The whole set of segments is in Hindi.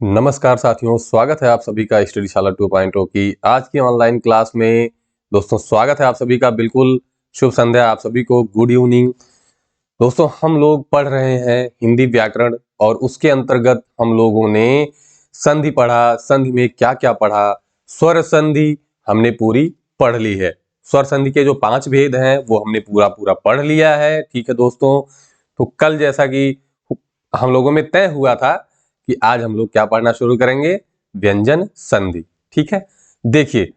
नमस्कार साथियों, स्वागत है आप सभी का स्टडीशाला 2.0 की आज की ऑनलाइन क्लास में। दोस्तों स्वागत है आप सभी का, बिल्कुल शुभ संध्या आप सभी को, गुड इवनिंग। दोस्तों हम लोग पढ़ रहे हैं हिंदी व्याकरण और उसके अंतर्गत हम लोगों ने संधि पढ़ा। संधि में क्या क्या पढ़ा? स्वर संधि हमने पूरी पढ़ ली है। स्वर संधि के जो 5 भेद हैं वो हमने पूरा पूरा पढ़ लिया है। ठीक है दोस्तों, तो कल जैसा कि हम लोगों में तय हुआ था कि आज हम लोग क्या पढ़ना शुरू करेंगे, व्यंजन संधि। ठीक है, देखिए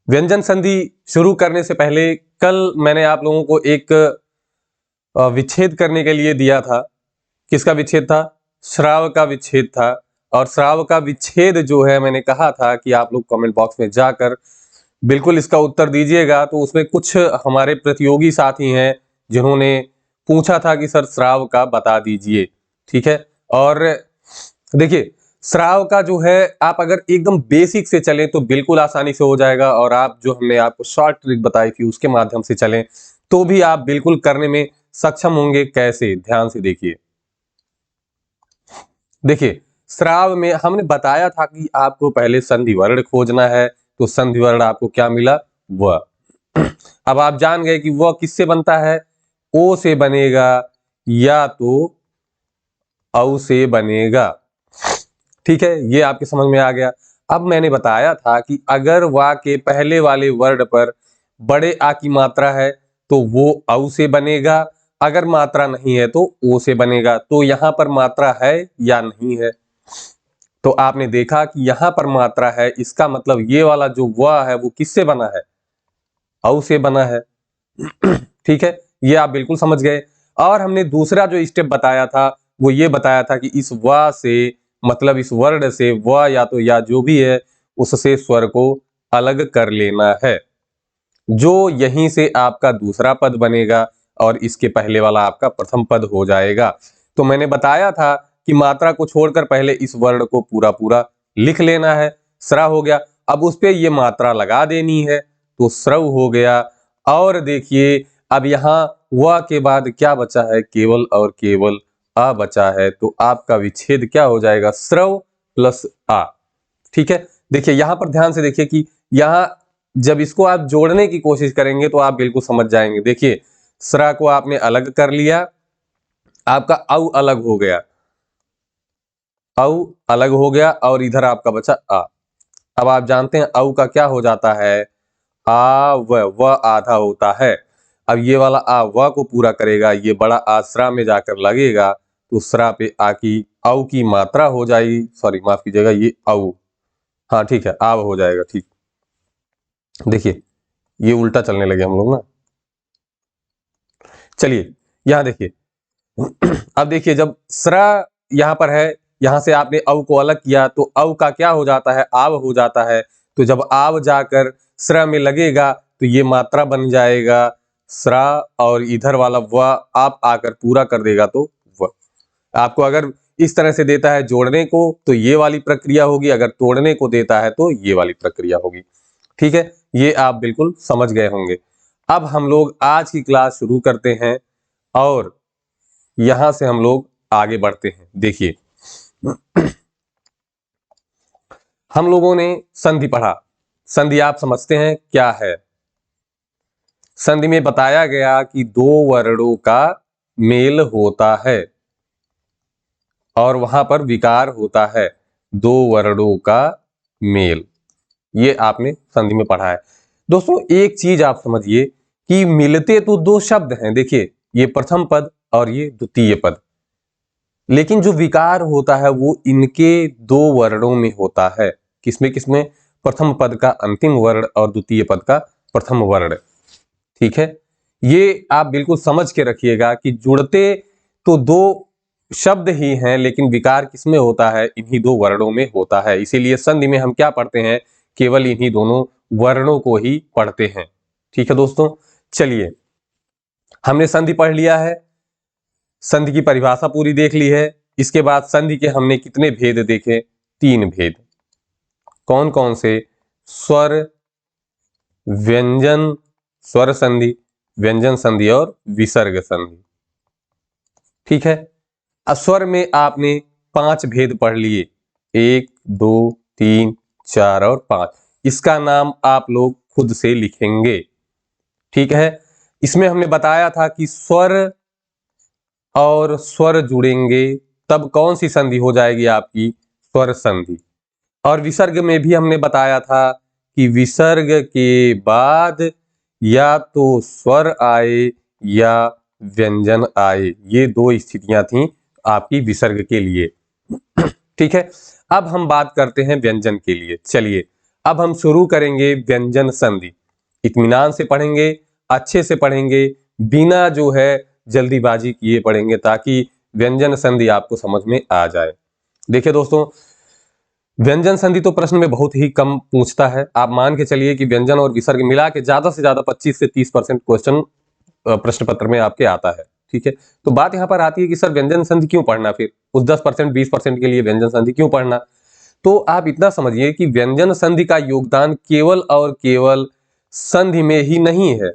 व्यंजन संधि शुरू करने से पहले कल मैंने आप लोगों को एक विच्छेद करने के लिए दिया था। किसका विच्छेद था? श्राव का विच्छेद था। और श्राव का विच्छेद जो है, मैंने कहा था कि आप लोग कमेंट बॉक्स में जाकर बिल्कुल इसका उत्तर दीजिएगा। तो उसमें कुछ हमारे प्रतियोगी साथी हैं जिन्होंने पूछा था कि सर श्राव का बता दीजिए। ठीक है, और देखिए श्राव का जो है, आप अगर एकदम बेसिक से चलें तो बिल्कुल आसानी से हो जाएगा, और आप जो हमने आपको शॉर्ट ट्रिक बताई थी उसके माध्यम से चलें तो भी आप बिल्कुल करने में सक्षम होंगे। कैसे? ध्यान से देखिए। देखिए श्राव में हमने बताया था कि आपको पहले संधि वर्ण खोजना है, तो संधि वर्ण आपको क्या मिला? व। अब आप जान गए कि वह किससे बनता है? ओ से बनेगा या तो औ से बनेगा। ठीक है, ये आपके समझ में आ गया। अब मैंने बताया था कि अगर वा के पहले वाले वर्ण पर बड़े आ की मात्रा है तो वो औ से बनेगा, अगर मात्रा नहीं है तो ओ से बनेगा। तो यहां पर मात्रा है या नहीं है? तो आपने देखा कि यहां पर मात्रा है, इसका मतलब ये वाला जो व है वो किससे बना है? औ से बना है। ठीक है, ये आप बिल्कुल समझ गए। और हमने दूसरा जो स्टेप बताया था वो ये बताया था कि इस व से मतलब इस वर्ण से व या तो या जो भी है उससे स्वर को अलग कर लेना है, जो यहीं से आपका दूसरा पद बनेगा और इसके पहले वाला आपका प्रथम पद हो जाएगा। तो मैंने बताया था कि मात्रा को छोड़कर पहले इस वर्ण को पूरा पूरा लिख लेना है। स्रा हो गया, अब उस पे ये मात्रा लगा देनी है तो स्रव हो गया। और देखिए अब यहाँ व के बाद क्या बचा है? केवल और केवल आ बचा है, तो आपका विच्छेद क्या हो जाएगा? स्रव प्लस आ। ठीक है, देखिए यहां पर ध्यान से देखिए कि यहां जब इसको आप जोड़ने की कोशिश करेंगे तो आप बिल्कुल समझ जाएंगे। देखिए स्रा को आपने अलग कर लिया, आपका औ अलग हो गया, औ अलग हो गया और इधर आपका बचा आ। अब आप जानते हैं औ का क्या हो जाता है? आ व आधा होता है। अब ये वाला आ व को पूरा करेगा, ये बड़ा आश्रा में जाकर लगेगा तो स्रा पे आ की औ की मात्रा हो जाएगी। सॉरी माफ कीजिएगा, ये औ, हाँ ठीक है, आव हो जाएगा। ठीक, देखिए ये उल्टा चलने लगे हम लोग ना। चलिए यहां देखिए अब देखिए जब स्रा यहां पर है, यहां से आपने अव को अलग किया तो अव का क्या हो जाता है? आव हो जाता है। तो जब आव जाकर स्रा में लगेगा तो ये मात्रा बन जाएगा स्रा, और इधर वाला व आप आकर पूरा कर देगा तो व। आपको अगर इस तरह से देता है जोड़ने को तो ये वाली प्रक्रिया होगी, अगर तोड़ने को देता है तो ये वाली प्रक्रिया होगी। ठीक है, ये आप बिल्कुल समझ गए होंगे। अब हम लोग आज की क्लास शुरू करते हैं और यहां से हम लोग आगे बढ़ते हैं। देखिए हम लोगों ने संधि पढ़ा। संधि आप समझते हैं क्या है? संधि में बताया गया कि दो वर्णों का मेल होता है और वहां पर विकार होता है। दो वर्णों का मेल, ये आपने संधि में पढ़ा है। दोस्तों एक चीज आप समझिए कि मिलते तो दो शब्द हैं, देखिए ये प्रथम पद और ये द्वितीय पद, लेकिन जो विकार होता है वो इनके दो वर्णों में होता है। किसमें किसमें? प्रथम पद का अंतिम वर्ण और द्वितीय पद का प्रथम वर्ण। ठीक है, ये आप बिल्कुल समझ के रखिएगा कि जुड़ते तो दो शब्द ही हैं लेकिन विकार किसमें होता है? इन्हीं दो वर्णों में होता है। इसीलिए संधि में हम क्या पढ़ते हैं? केवल इन्हीं दोनों वर्णों को ही पढ़ते हैं। ठीक है दोस्तों, चलिए हमने संधि पढ़ लिया है, संधि की परिभाषा पूरी देख ली है। इसके बाद संधि के हमने कितने भेद देखे? 3 भेद। कौन कौन से? स्वर, व्यंजन, स्वर संधि, व्यंजन संधि और विसर्ग संधि। ठीक है, अब स्वर में आपने 5 भेद पढ़ लिए। 1 2 3 4 और 5। इसका नाम आप लोग खुद से लिखेंगे, ठीक है। इसमें हमने बताया था कि स्वर और स्वर जुड़ेंगे तब कौन सी संधि हो जाएगी आपकी, स्वर संधि। और विसर्ग में भी हमने बताया था कि विसर्ग के बाद या तो स्वर आए या व्यंजन आए, ये दो स्थितियां थी आपकी विसर्ग के लिए, ठीक है। अब हम बात करते हैं व्यंजन के लिए। चलिए अब हम शुरू करेंगे व्यंजन संधि। इत्मीनान से पढ़ेंगे, अच्छे से पढ़ेंगे, बिना जो है जल्दीबाजी किए पढ़ेंगे, ताकि व्यंजन संधि आपको समझ में आ जाए। देखिए दोस्तों, व्यंजन संधि तो प्रश्न में बहुत ही कम पूछता है। आप मान के चलिए कि व्यंजन और विसर्ग मिला के ज्यादा से ज्यादा 25 से 30% क्वेश्चन प्रश्न पत्र में आपके आता है, ठीक है। तो बात यहाँ पर आती है कि सर व्यंजन संधि क्यों पढ़ना, फिर उस 10% 20% के लिए व्यंजन संधि क्यों पढ़ना। तो आप इतना समझिए कि व्यंजन संधि का योगदान केवल और केवल संधि में ही नहीं है,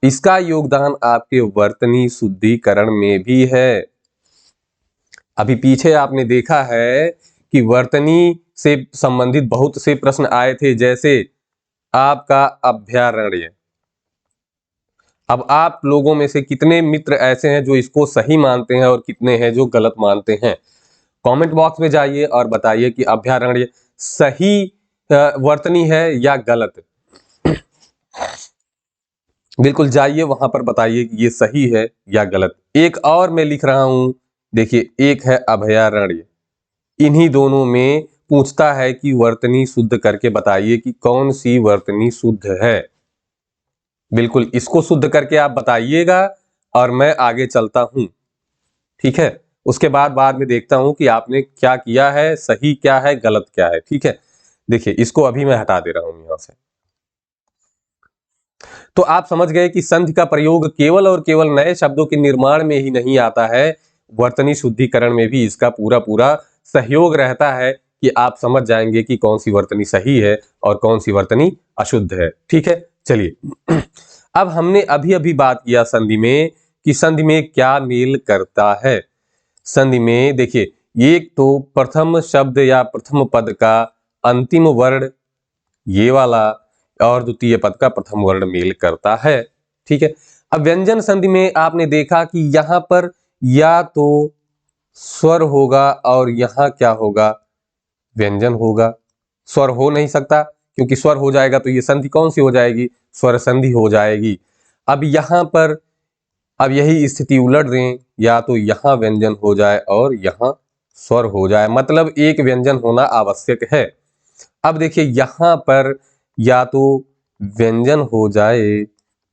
इसका योगदान आपके वर्तनी शुद्धिकरण में भी है। अभी पीछे आपने देखा है कि वर्तनी से संबंधित बहुत से प्रश्न आए थे, जैसे आपका अभ्यारण्य। अब आप लोगों में से कितने मित्र ऐसे हैं जो इसको सही मानते हैं और कितने हैं जो गलत मानते हैं? कमेंट बॉक्स में जाइए और बताइए कि अभ्यारण्य सही वर्तनी है या गलत। बिल्कुल जाइए वहां पर बताइए कि ये सही है या गलत। एक और मैं लिख रहा हूं, देखिए, एक है अभयारण्य। इन्हीं दोनों में पूछता है कि वर्तनी शुद्ध करके बताइए कि कौन सी वर्तनी शुद्ध है। बिल्कुल इसको शुद्ध करके आप बताइएगा और मैं आगे चलता हूं, ठीक है। उसके बाद में देखता हूं कि आपने क्या किया है, सही क्या है, गलत क्या है, ठीक है। देखिए इसको अभी मैं हटा दे रहा हूं यहां से। तो आप समझ गए कि संधि का प्रयोग केवल और केवल नए शब्दों के निर्माण में ही नहीं आता है, वर्तनी शुद्धिकरण में भी इसका पूरा पूरा सहयोग रहता है कि आप समझ जाएंगे कि कौन सी वर्तनी सही है और कौन सी वर्तनी अशुद्ध है, ठीक है। चलिए अब हमने अभी अभी बात किया संधि में कि संधि में क्या मेल करता है। संधि में देखिए, एक तो प्रथम शब्द या प्रथम पद का अंतिम वर्ण ये वाला, और द्वितीय पद का प्रथम वर्ण मेल करता है, ठीक है। अब व्यंजन संधि में आपने देखा कि यहां पर या तो स्वर होगा और यहां क्या होगा, व्यंजन होगा। स्वर हो नहीं सकता, क्योंकि स्वर हो जाएगा तो ये संधि कौन सी हो जाएगी, स्वर संधि हो जाएगी। अब यहां पर अब यही स्थिति उलट दें, या तो यहां व्यंजन हो जाए और यहां स्वर हो जाए, मतलब एक व्यंजन होना आवश्यक है। अब देखिए यहां पर या तो व्यंजन हो जाए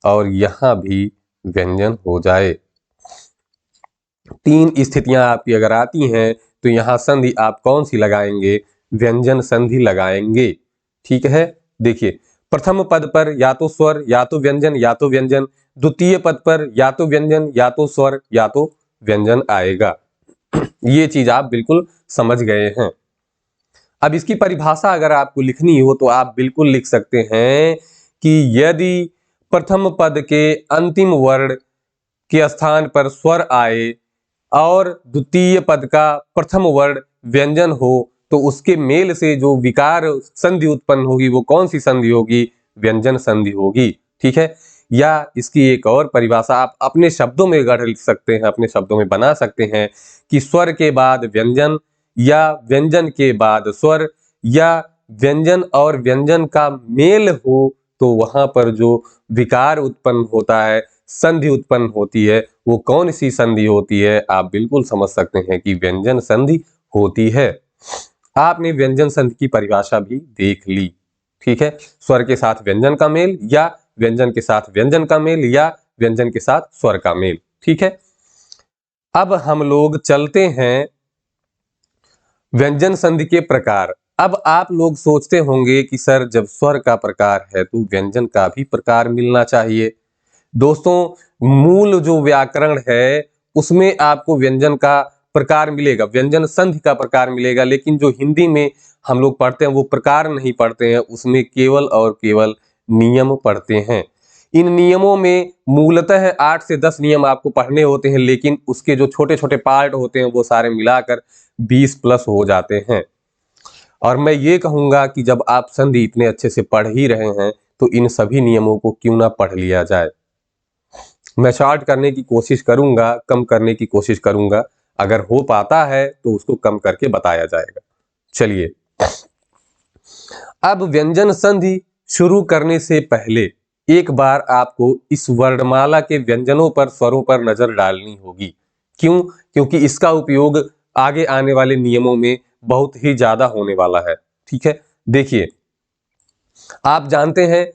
और यहां भी व्यंजन हो जाए। तीन स्थितियां आपकी अगर आती हैं तो यहां संधि आप कौन सी लगाएंगे, व्यंजन संधि लगाएंगे, ठीक है। देखिए प्रथम पद पर या तो स्वर या तो व्यंजन या तो व्यंजन, द्वितीय पद पर या तो व्यंजन या तो स्वर या तो व्यंजन आएगा। ये चीज आप बिल्कुल समझ गए हैं। अब इसकी परिभाषा अगर आपको लिखनी हो तो आप बिल्कुल लिख सकते हैं कि यदि प्रथम पद के अंतिम वर्ण के स्थान पर स्वर आए और द्वितीय पद का प्रथम वर्ण व्यंजन हो, तो उसके मेल से जो विकार संधि उत्पन्न होगी वो कौन सी संधि होगी, व्यंजन संधि होगी, ठीक है। या इसकी एक और परिभाषा आप अपने शब्दों में गढ़ लिख सकते हैं, अपने शब्दों में बना सकते हैं कि स्वर के बाद व्यंजन या व्यंजन के बाद स्वर, या व्यंजन और व्यंजन का मेल हो तो वहां पर जो विकार उत्पन्न होता है, संधि उत्पन्न होती है, वो कौन सी संधि होती है। आप बिल्कुल समझ सकते हैं कि व्यंजन संधि होती है। आपने व्यंजन संधि की परिभाषा भी देख ली, ठीक है। स्वर के साथ व्यंजन का मेल, या व्यंजन के साथ व्यंजन का मेल, या व्यंजन के साथ स्वर का मेल, ठीक है। अब हम लोग चलते हैं व्यंजन संधि के प्रकार। अब आप लोग सोचते होंगे कि सर जब स्वर का प्रकार है तो व्यंजन का भी प्रकार मिलना चाहिए। दोस्तों, मूल जो व्याकरण है उसमें आपको व्यंजन का प्रकार मिलेगा, व्यंजन संधि का प्रकार मिलेगा, लेकिन जो हिंदी में हम लोग पढ़ते हैं वो प्रकार नहीं पढ़ते हैं, उसमें केवल और केवल नियम पढ़ते हैं। इन नियमों में मूलतः 8 से 10 नियम आपको पढ़ने होते हैं, लेकिन उसके जो छोटे छोटे पार्ट होते हैं वो सारे मिलाकर 20 प्लस हो जाते हैं। और मैं ये कहूंगा कि जब आप संधि इतने अच्छे से पढ़ ही रहे हैं तो इन सभी नियमों को क्यों ना पढ़ लिया जाए। मैं शॉर्ट करने की कोशिश करूंगा, कम करने की कोशिश करूंगा, अगर हो पाता है तो उसको कम करके बताया जाएगा। चलिए, अब व्यंजन संधि शुरू करने से पहले एक बार आपको इस वर्णमाला के व्यंजनों पर, स्वरों पर नजर डालनी होगी। क्यों? क्योंकि इसका उपयोग आगे आने वाले नियमों में बहुत ही ज्यादा होने वाला है। ठीक है, देखिए, आप जानते हैं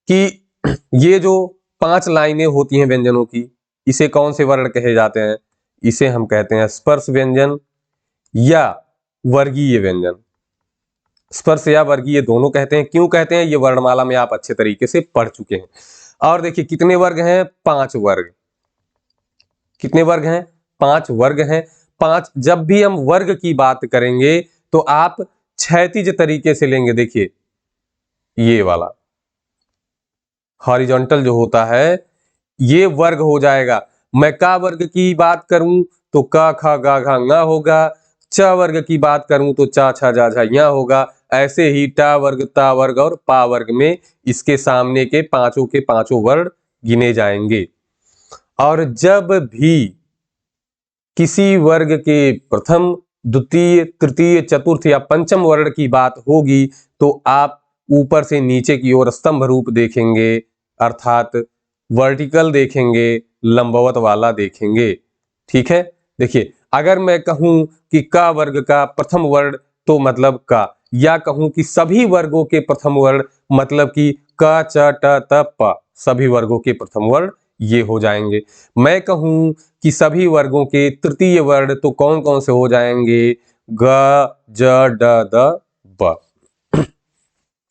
कि ये जो 5 लाइनें होती हैं व्यंजनों की, इसे कौन से वर्ण कहे जाते हैं? इसे हम कहते हैं स्पर्श व्यंजन या वर्गीय व्यंजन। स्पर्श या वर्गीय दोनों कहते हैं। क्यों कहते हैं? ये वर्णमाला में आप अच्छे तरीके से पढ़ चुके हैं। और देखिए कितने वर्ग हैं? 5 वर्ग। कितने वर्ग हैं? 5 वर्ग हैं। 5, जब भी हम वर्ग की बात करेंगे तो आप क्षैतिज तरीके से लेंगे। देखिए ये वाला हॉरिजॉन्टल जो होता है ये वर्ग हो जाएगा। मैं का वर्ग की बात करूं तो क ख ग घ ङ होगा। च वर्ग की बात करूं तो च छ ज झ ञ होगा। ऐसे ही टा वर्ग, ता वर्ग और पा वर्ग में इसके सामने के पांचों वर्ण गिने जाएंगे। और जब भी किसी वर्ग के प्रथम, द्वितीय, तृतीय, चतुर्थ या पंचम वर्ण की बात होगी तो आप ऊपर से नीचे की ओर स्तंभ रूप देखेंगे, अर्थात वर्टिकल देखेंगे, लंबवत वाला देखेंगे। ठीक है, देखिए अगर मैं कहूं कि क वर्ग का प्रथम वर्ण तो मतलब का, या कहूं कि सभी वर्गों के प्रथम वर्ण मतलब कि क च ट त प, सभी वर्गों के प्रथम वर्ण ये हो जाएंगे। मैं कहूं कि सभी वर्गों के तृतीय वर्ण तो कौन कौन से हो जाएंगे? ग, ज, ड, द, ब।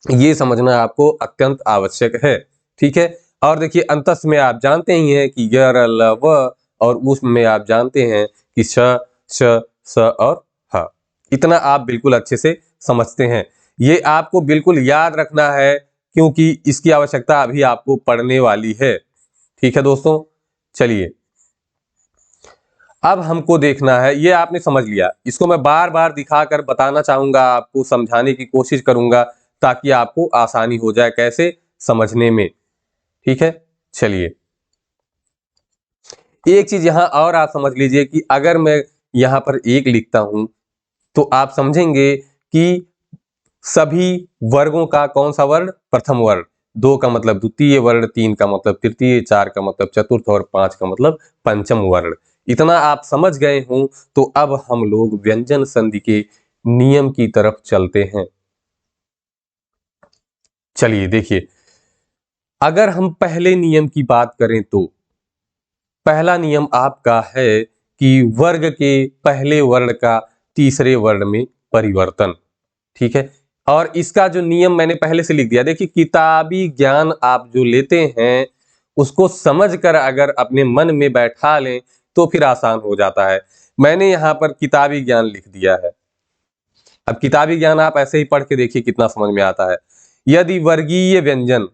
ये समझना आपको अत्यंत आवश्यक है। ठीक है, और देखिए अंतस में आप जानते ही हैं कि य, र, ल, व, और उसमें आप जानते हैं कि श, श, स और ह। इतना आप बिल्कुल अच्छे से समझते हैं। ये आपको बिल्कुल याद रखना है क्योंकि इसकी आवश्यकता अभी आपको पढ़ने वाली है। ठीक है दोस्तों, चलिए अब हमको देखना है, ये आपने समझ लिया, इसको मैं बार बार दिखाकर बताना चाहूंगा, आपको समझाने की कोशिश करूंगा ताकि आपको आसानी हो जाए कैसे समझने में। ठीक है, चलिए एक चीज यहां और आप समझ लीजिए कि अगर मैं यहां पर 1 लिखता हूं तो आप समझेंगे कि सभी वर्गों का कौन सा वर्ण? प्रथम वर्ण। 2 का मतलब द्वितीय वर्ण, 3 का मतलब तृतीय, 4 का मतलब चतुर्थ और 5 का मतलब पंचम वर्ण। इतना आप समझ गए हों तो अब हम लोग व्यंजन संधि के नियम की तरफ चलते हैं। चलिए देखिए, अगर हम पहले नियम की बात करें तो पहला नियम आपका है कि वर्ग के पहले वर्ण का तीसरे वर्ण में परिवर्तन। ठीक है, और इसका जो नियम मैंने पहले से लिख दिया। देखिए किताबी ज्ञान आप जो लेते हैं उसको समझकर अगर अपने मन में बैठा लें तो फिर आसान हो जाता है। मैंने यहाँ पर किताबी ज्ञान लिख दिया है। अब किताबी ज्ञान आप ऐसे ही पढ़ के देखिए कितना समझ में आता है। यदि वर्गीय व्यंजन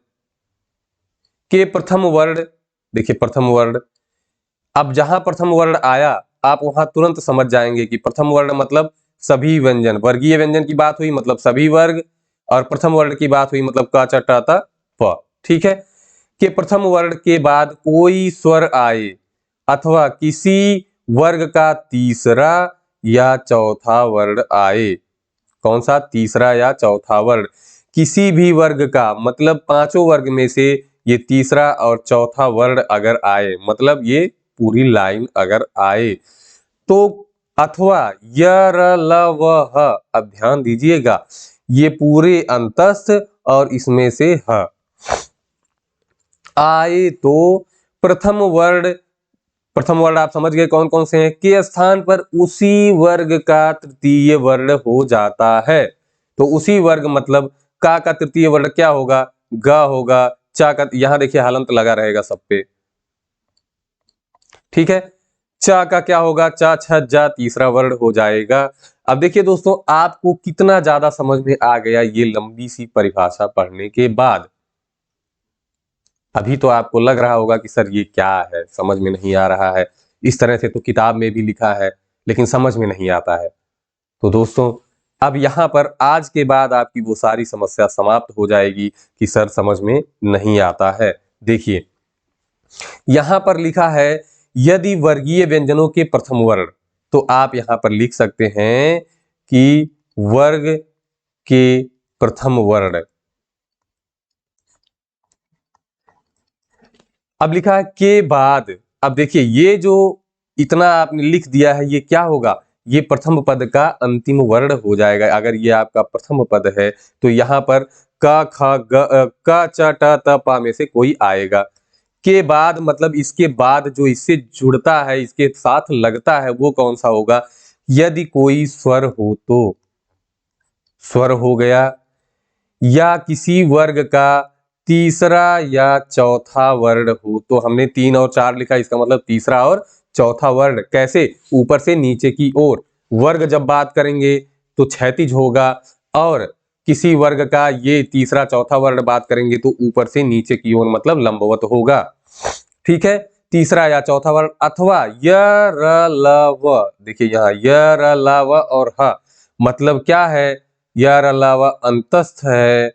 के प्रथम वर्ण, देखिए प्रथम वर्ण, अब जहां प्रथम वर्ण आया आप वहां तुरंत समझ जाएंगे कि प्रथम वर्ण मतलब सभी व्यंजन। वर्गीय व्यंजन की बात हुई मतलब सभी वर्ग, और प्रथम वर्ण की बात हुई मतलब क, च, ट, त, प। ठीक है, कि प्रथम वर्ण के बाद कोई स्वर आए अथवा किसी वर्ग का तीसरा या चौथा वर्ण आए। कौन सा? तीसरा या चौथा वर्ण। किसी भी वर्ग का मतलब पांचों वर्ग में से ये तीसरा और चौथा वर्ण अगर आए, मतलब ये पूरी लाइन अगर आए तो, अथवा य, र, ल, व, ह, अब ध्यान दीजिएगा ये पूरे अंतस्थ और इसमें से ह आए तो प्रथम वर्ण आप समझ गए कौन कौन से हैं, के स्थान पर उसी वर्ग का तृतीय वर्ण हो जाता है। तो उसी वर्ग मतलब का तृतीय वर्ण क्या होगा? ग होगा। चा का, यहां देखिए हलंत लगा रहेगा सब पे। ठीक है, चा का क्या होगा? चा, छ, जा, तीसरा वर्ण हो जाएगा। अब देखिए दोस्तों आपको कितना ज्यादा समझ में आ गया ये लंबी सी परिभाषा पढ़ने के बाद। अभी तो आपको लग रहा होगा कि सर ये क्या है, समझ में नहीं आ रहा है, इस तरह से तो किताब में भी लिखा है लेकिन समझ में नहीं आता है। तो दोस्तों अब यहाँ पर आज के बाद आपकी वो सारी समस्या समाप्त हो जाएगी कि सर समझ में नहीं आता है। देखिए यहाँ पर लिखा है यदि वर्गीय व्यंजनों के प्रथम वर्ण, तो आप यहाँ पर लिख सकते हैं कि वर्ग के प्रथम वर्ण। अब लिखा है के बाद। अब देखिए ये जो इतना आपने लिख दिया है ये क्या होगा, ये प्रथम पद का अंतिम वर्ण हो जाएगा। अगर ये आपका प्रथम पद है तो यहाँ पर क ख ग क च ट त प में से कोई आएगा। के बाद मतलब इसके बाद जो इससे जुड़ता है, इसके साथ लगता है, वो कौन सा होगा, यदि कोई स्वर हो तो स्वर हो गया, या किसी वर्ग का तीसरा या चौथा वर्ण हो। तो हमने 3 और 4 लिखा, इसका मतलब तीसरा और चौथा वर्ण। कैसे, ऊपर से नीचे की ओर। वर्ग जब बात करेंगे तो क्षैतिज होगा, और किसी वर्ग का ये तीसरा चौथा वर्ण बात करेंगे तो ऊपर से नीचे की ओर मतलब लंबवत होगा। ठीक है, तीसरा या चौथा वर्ण। अथवा य र ल व, देखिए यहाँ य र ल व और ह मतलब क्या है, य र ल व अंतस्थ है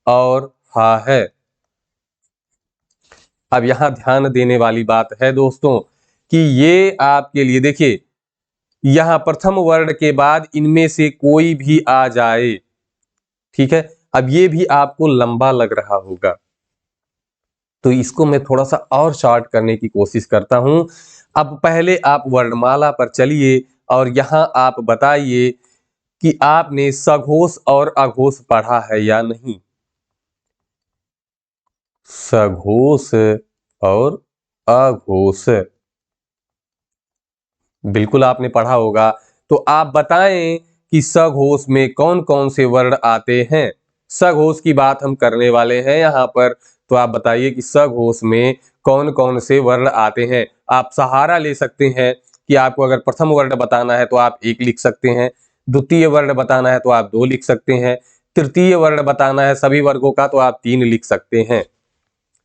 और हा है। अब यहां ध्यान देने वाली बात है दोस्तों कि ये आपके लिए देखिए यहां प्रथम वर्ण के बाद इनमें से कोई भी आ जाए, ठीक है। अब ये भी आपको लंबा लग रहा होगा, तो इसको मैं थोड़ा सा और शॉर्ट करने की कोशिश करता हूं। अब पहले आप वर्णमाला पर चलिए और यहां आप बताइए कि आपने सघोष और अघोष पढ़ा है या नहीं। सघोष और अघोष बिल्कुल आपने पढ़ा होगा। तो आप बताएं कि सघोष में कौन कौन से वर्ण आते हैं। सघोष की बात हम करने वाले हैं यहाँ पर, तो आप बताइए कि सघोष में कौन कौन से वर्ण आते हैं। आप सहारा ले सकते हैं कि आपको अगर प्रथम वर्ण बताना है तो आप 1 लिख सकते हैं, द्वितीय वर्ण बताना है तो आप 2 लिख सकते हैं, तृतीय वर्ण बताना है सभी वर्गों का तो आप 3 लिख सकते हैं।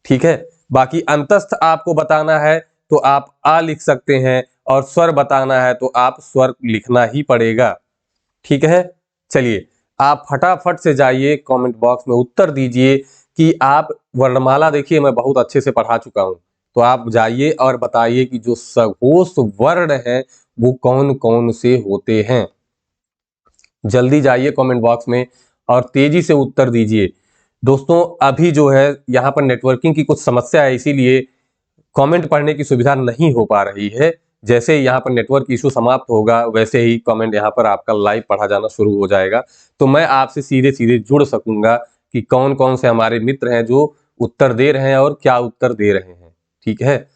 ठीक है, बाकी अंतस्थ आपको बताना है तो आप आ लिख सकते हैं, और स्वर बताना है तो आप स्वर लिखना ही पड़ेगा। ठीक है, चलिए आप फटाफट से जाइए कमेंट बॉक्स में उत्तर दीजिए कि आप वर्णमाला देखिए मैं बहुत अच्छे से पढ़ा चुका हूं, तो आप जाइए और बताइए कि जो सघोष वर्ण है वो कौन कौन से होते हैं। जल्दी जाइए कमेंट बॉक्स में और तेजी से उत्तर दीजिए। दोस्तों अभी जो है यहाँ पर नेटवर्किंग की कुछ समस्या है, इसीलिए कमेंट पढ़ने की सुविधा नहीं हो पा रही है। जैसे ही यहाँ पर नेटवर्क इशू समाप्त होगा वैसे ही कमेंट यहाँ पर आपका लाइव पढ़ा जाना शुरू हो जाएगा, तो मैं आपसे सीधे सीधे जुड़ सकूंगा कि कौन कौन से हमारे मित्र हैं जो उत्तर दे रहे हैं और क्या उत्तर दे रहे हैं। ठीक है,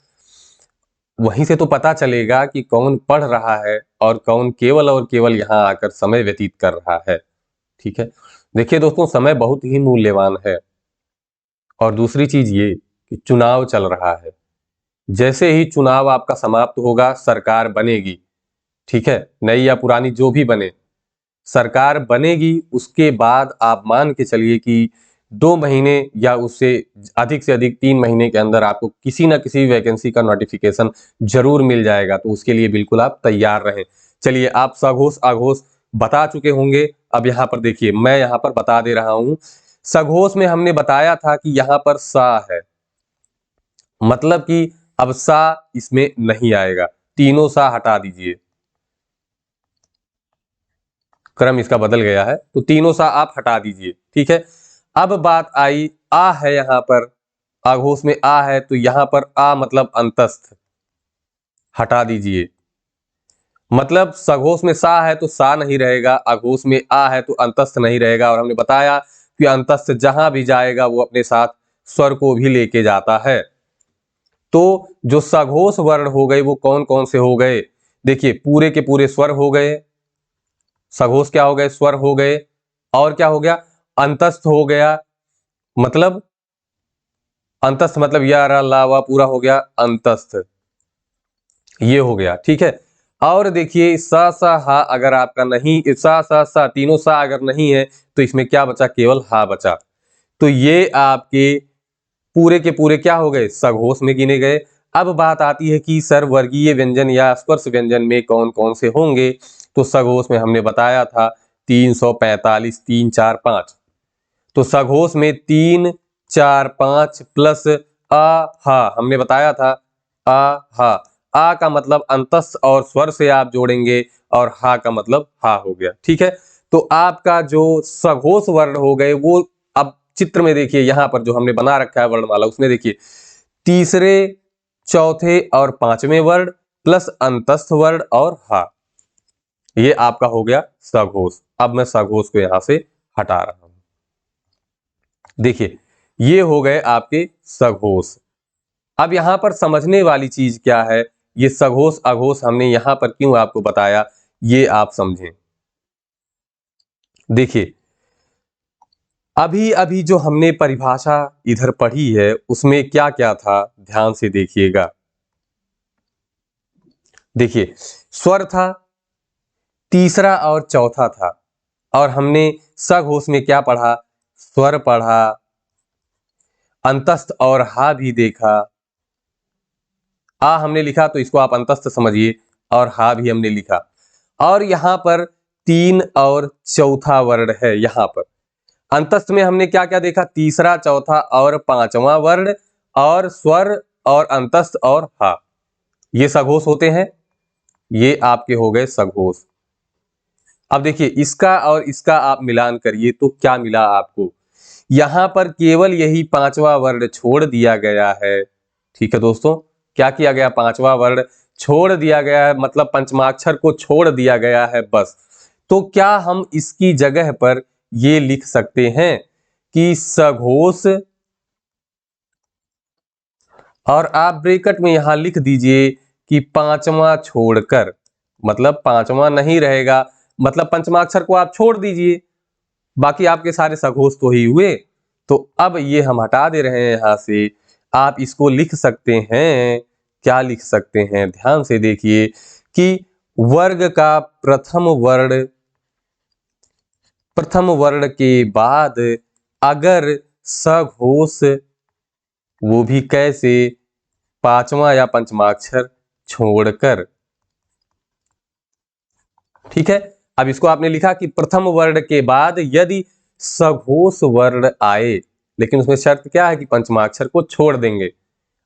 वहीं से तो पता चलेगा कि कौन पढ़ रहा है और कौन केवल और केवल यहाँ आकर समय व्यतीत कर रहा है। ठीक है, देखिए दोस्तों समय बहुत ही मूल्यवान है, और दूसरी चीज ये कि चुनाव चल रहा है। जैसे ही चुनाव आपका समाप्त होगा सरकार बनेगी, ठीक है, नई या पुरानी जो भी बने सरकार बनेगी, उसके बाद आप मान के चलिए कि 2 महीने या उससे अधिक से अधिक 3 महीने के अंदर आपको किसी ना किसी वैकेंसी का नोटिफिकेशन जरूर मिल जाएगा, तो उसके लिए बिल्कुल आप तैयार रहें। चलिए आप सघोष अघोष बता चुके होंगे, अब यहाँ पर देखिए मैं यहाँ पर बता दे रहा हूं। सघोष में हमने बताया था कि यहाँ पर सा है, मतलब कि अब सा इसमें नहीं आएगा, तीनों सा हटा दीजिए, क्रम इसका बदल गया है, तो तीनों सा आप हटा दीजिए। ठीक है, अब बात आई आ है, यहां पर आघोष में आ है तो यहां पर आ मतलब अंतस्थ हटा दीजिए, मतलब सघोष में सा है तो सा नहीं रहेगा, अघोष में आ है तो अंतस्थ नहीं रहेगा, और हमने बताया कि अंतस्थ जहां भी जाएगा वो अपने साथ स्वर को भी लेके जाता है। तो जो सघोष वर्ण हो गए वो कौन कौन से हो गए, देखिए पूरे के पूरे स्वर हो गए, सघोष क्या हो गए, स्वर हो गए, और क्या हो गया, अंतस्थ हो गया, मतलब अंतस्थ मतलब या रा ला वा पूरा हो गया अंतस्थ, ये हो गया। ठीक है, और देखिए सा सा हा अगर आपका नहीं, सा सा सा तीनों सा अगर नहीं है तो इसमें क्या बचा, केवल हा बचा, तो ये आपके पूरे के पूरे क्या हो गए, सघोष में गिने गए। अब बात आती है कि सर वर्गीय व्यंजन या स्पर्श व्यंजन में कौन कौन से होंगे, तो सघोष में हमने बताया था 345, 3 4 5। तो सघोष में 3 4 5 प्लस आ हा, हमने बताया था आ हा। आ का मतलब अंतस्थ और स्वर से आप जोड़ेंगे और हा का मतलब हा हो गया। ठीक है, तो आपका जो सघोष वर्ण हो गए वो अब चित्र में देखिए, यहां पर जो हमने बना रखा है वर्णमाला उसमें देखिए तीसरे, चौथे और पांचवें वर्ण प्लस अंतस्थ वर्ण और हा, ये आपका हो गया सघोष। अब मैं सघोष को यहां से हटा रहा हूं। देखिए ये हो गए आपके सघोष। अब यहां पर समझने वाली चीज क्या है, ये सघोष अघोष हमने यहां पर क्यों आपको बताया, ये आप समझें। देखिए अभी अभी जो हमने परिभाषा इधर पढ़ी है उसमें क्या क्या था, ध्यान से देखिएगा। देखिए स्वर था, तीसरा और चौथा था, और हमने सघोष में क्या पढ़ा, स्वर पढ़ा, अंतस्थ और हा भी देखा। आ हमने लिखा तो इसको आप अंतस्थ समझिए, और हा भी हमने लिखा। और यहाँ पर 3 और चौथा वर्ण है। यहाँ पर अंतस्थ में हमने क्या क्या देखा, तीसरा, चौथा और पांचवा वर्ण, और स्वर और अंतस्थ और हा, ये सघोष होते हैं। ये आपके हो गए सघोष। अब देखिए इसका और इसका आप मिलान करिए तो क्या मिला आपको, यहां पर केवल यही पांचवा वर्ण छोड़ दिया गया है। ठीक है दोस्तों, क्या किया गया, पांचवा वर्ण छोड़ दिया गया है, मतलब पंचमाक्षर को छोड़ दिया गया है बस। तो क्या हम इसकी जगह पर ये लिख सकते हैं कि सघोष, और आप ब्रैकेट में यहां लिख दीजिए कि पांचवा छोड़कर, मतलब पांचवा नहीं रहेगा, मतलब पंचमाक्षर को आप छोड़ दीजिए, बाकी आपके सारे सघोष तो ही हुए। तो अब ये हम हटा दे रहे हैं यहां से। आप इसको लिख सकते हैं, क्या लिख सकते हैं, ध्यान से देखिए कि वर्ग का प्रथम वर्ण के बाद अगर सघोष, वो भी कैसे, पांचवा या पंचमाक्षर छोड़कर। ठीक है, अब इसको आपने लिखा कि प्रथम वर्ण के बाद यदि सघोष वर्ण आए, लेकिन उसमें शर्त क्या है कि पंचमाक्षर को छोड़ देंगे।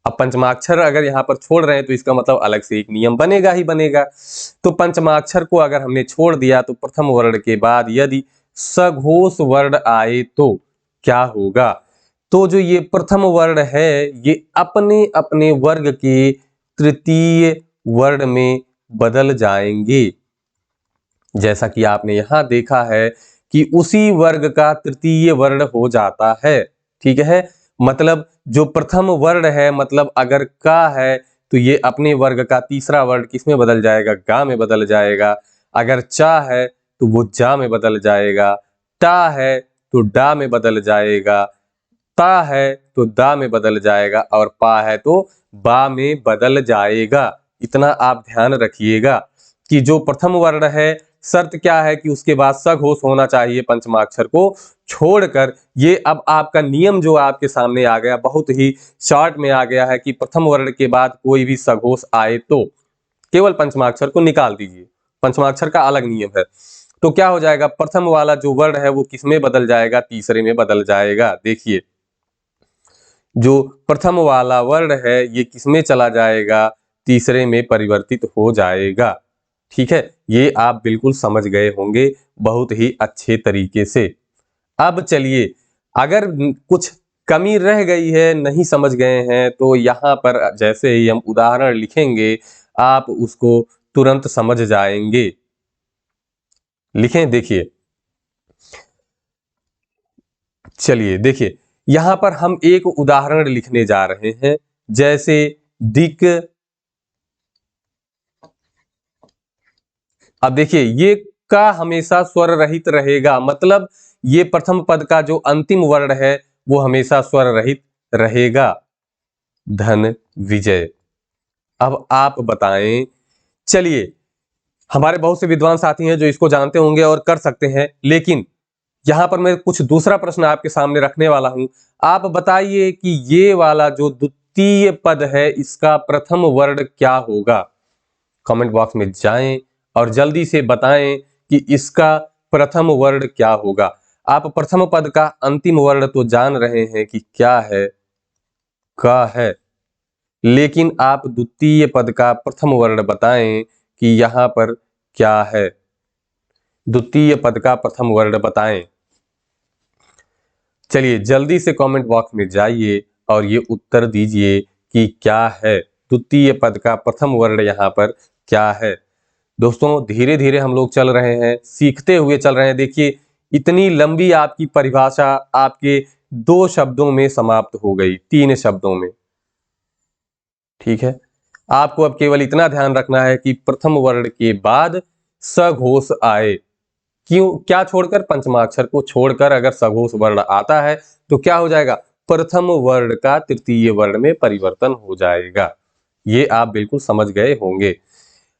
अब पंचमाक्षर अगर यहाँ पर छोड़ रहे हैं तो इसका मतलब अलग से एक नियम बनेगा ही बनेगा। तो पंचमाक्षर को अगर हमने छोड़ दिया तो प्रथम वर्ण के बाद यदि सघोष वर्ण आए तो क्या होगा, तो जो ये प्रथम वर्ण है ये अपने अपने वर्ग के तृतीय वर्ण में बदल जाएंगे। जैसा कि आपने यहां देखा है कि उसी वर्ग का तृतीय वर्ण हो जाता है। ठीक है, मतलब जो प्रथम वर्ण है, मतलब अगर का है तो ये अपने वर्ग का तीसरा वर्ण किसमें बदल जाएगा, गा में बदल जाएगा। अगर चा है तो वो जा में बदल जाएगा, टा है तो डा में बदल जाएगा, ता है तो दा में बदल जाएगा, और पा है तो बा में बदल जाएगा। इतना आप ध्यान रखिएगा कि जो प्रथम वर्ण है, शर्त क्या है कि उसके बाद सघोष होना चाहिए पंचमाक्षर को छोड़कर। ये अब आपका नियम जो आपके सामने आ गया, बहुत ही शॉर्ट में आ गया है कि प्रथम वर्ण के बाद कोई भी सघोष आए तो केवल पंचमाक्षर को निकाल दीजिए, पंचमाक्षर का अलग नियम है। तो क्या हो जाएगा, प्रथम वाला जो वर्ण है वो किसमें बदल जाएगा, तीसरे में बदल जाएगा। देखिए जो प्रथम वाला वर्ण है ये किसमें चला जाएगा, तीसरे में परिवर्तित हो जाएगा। ठीक है, ये आप बिल्कुल समझ गए होंगे बहुत ही अच्छे तरीके से। अब चलिए, अगर कुछ कमी रह गई है, नहीं समझ गए हैं, तो यहाँ पर जैसे ही हम उदाहरण लिखेंगे आप उसको तुरंत समझ जाएंगे। लिखें, देखिए, चलिए देखिए यहां पर हम एक उदाहरण लिखने जा रहे हैं, जैसे दिक। अब देखिए ये का हमेशा स्वर रहित रहेगा, मतलब ये प्रथम पद का जो अंतिम वर्ण है वो हमेशा स्वर रहित रहेगा। धन विजय। अब आप बताएं, चलिए हमारे बहुत से विद्वान साथी हैं जो इसको जानते होंगे और कर सकते हैं, लेकिन यहां पर मैं कुछ दूसरा प्रश्न आपके सामने रखने वाला हूं। आप बताइए कि ये वाला जो द्वितीय पद है इसका प्रथम वर्ण क्या होगा। कमेंट बॉक्स में जाएं और जल्दी से बताएं कि इसका प्रथम वर्ण क्या होगा। आप प्रथम पद का अंतिम वर्ण तो जान रहे हैं कि क्या है, क है, लेकिन आप द्वितीय पद का प्रथम वर्ण बताएं कि यहां पर क्या है। द्वितीय पद का प्रथम वर्ण बताएं। चलिए जल्दी से कमेंट बॉक्स में जाइए और ये उत्तर दीजिए कि क्या है, द्वितीय पद का प्रथम वर्ण यहाँ पर क्या है। दोस्तों धीरे धीरे हम लोग चल रहे हैं, सीखते हुए चल रहे हैं। देखिए इतनी लंबी आपकी परिभाषा आपके 2 शब्दों में समाप्त हो गई, 3 शब्दों में। ठीक है, आपको अब केवल इतना ध्यान रखना है कि प्रथम वर्ण के बाद सघोष आए। क्यों, क्या छोड़कर, पंचमाक्षर को छोड़कर अगर सघोष वर्ण आता है तो क्या हो जाएगा, प्रथम वर्ण का तृतीय वर्ण में परिवर्तन हो जाएगा। ये आप बिल्कुल समझ गए होंगे।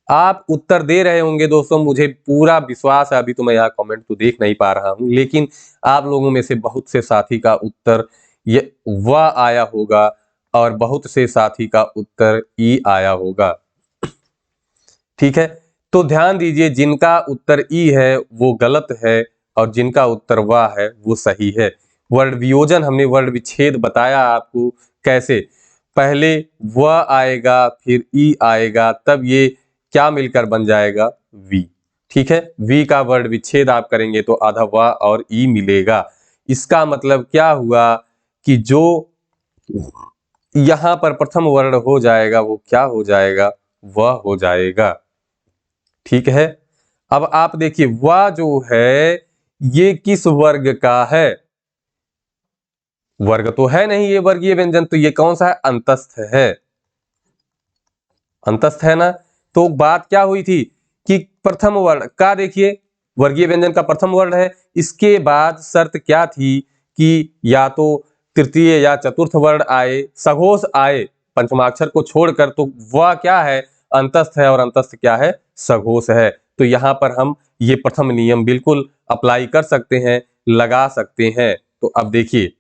आप उत्तर दे रहे होंगे दोस्तों, मुझे पूरा विश्वास है। अभी तो मैं यहाँ कमेंट तो देख नहीं पा रहा हूँ, लेकिन आप लोगों में से बहुत से साथी का उत्तर ये व आया होगा और बहुत से साथी का उत्तर ई आया होगा। ठीक है, तो ध्यान दीजिए, जिनका उत्तर ई है वो गलत है और जिनका उत्तर वाह है वो सही है। वर्ण वियोजन हमने वर्ण विच्छेद बताया आपको कैसे, पहले व आएगा फिर ई आएगा, तब ये क्या मिलकर बन जाएगा, वी। ठीक है, वी का वर्ण विच्छेद आप करेंगे तो आधा व और ई मिलेगा। इसका मतलब क्या हुआ कि जो यहां पर प्रथम वर्ण हो जाएगा वो क्या हो जाएगा, वह हो जाएगा। ठीक है, अब आप देखिए वह जो है ये किस वर्ग का है, वर्ग तो है नहीं ये वर्गीय व्यंजन, तो ये कौन सा है, अंतस्थ है, अंतस्थ है ना। तो बात क्या हुई थी कि प्रथम वर्ण का, देखिए वर्गीय व्यंजन का प्रथम वर्ण है, इसके बाद शर्त क्या थी कि या तो तृतीय या चतुर्थ वर्ण आए, सघोष आए पंचमाक्षर को छोड़कर, तो वह क्या है, अंतस्थ है, और अंतस्थ क्या है, सघोष है। तो यहाँ पर हम ये प्रथम नियम बिल्कुल अप्लाई कर सकते हैं, लगा सकते हैं। तो अब देखिए